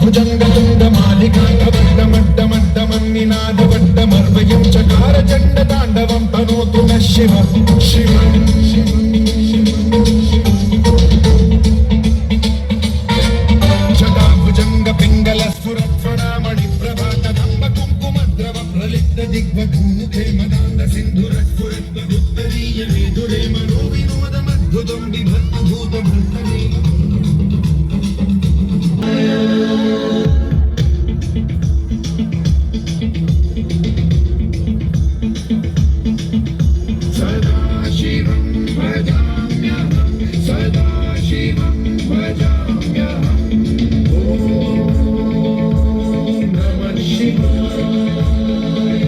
भुजङ्गतुण्डमालिकान्तवड्डमड्डमड्डमन्निनादवड्डमर्वयं चकारचण्डताण्डवं तनोतु नः शिव शिव दिग्वधूमुखे मदान्ध सिन्धुरस्फुरद्वदुत्तरीय मेधुरे मनो विनोदमद्भुतं बिभर्तभूतभर्तने सदाशिवं भजाम्यहं सदाशिवं भजाम्यहं ॐ नमः शिवाय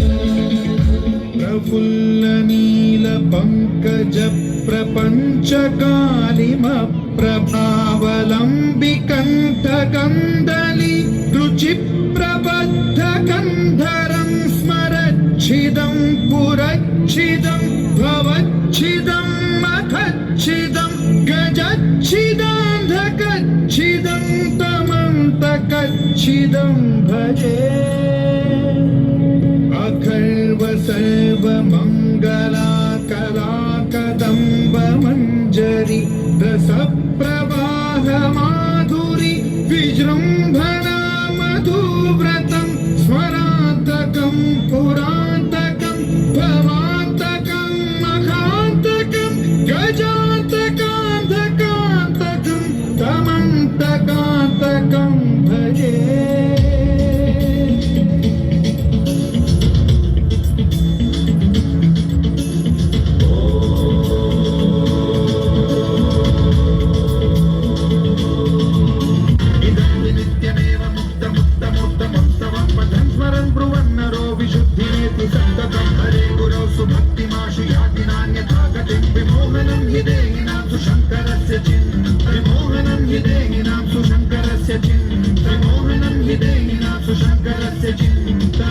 प्रफुल्लनीलपङ्कज प्रपञ्चकालिमप्रभावलम्बिकण्ठकन्दली रुचिप्रबद्धकन्धरं स्मरच्छिदं पुरच्छिदं भवच्छिदं मखच्छिदं गजच्छिदान्धकच्छिदं तमन्तकच्छिदं भजे अखर्व सर्वमङ्गला कला कदम्ब मञ्जरी रसप्रवाह माधुरी विजृम्भणा मधुव्रतं स्मरान्तकं पुरान्तकं भवान्तकं मखान्तकं गजान्तकान्धकान्तकं तमन्तकान्तकं भजे विमोहनं हि देहिनां सुशङ्करस्य चिन्ता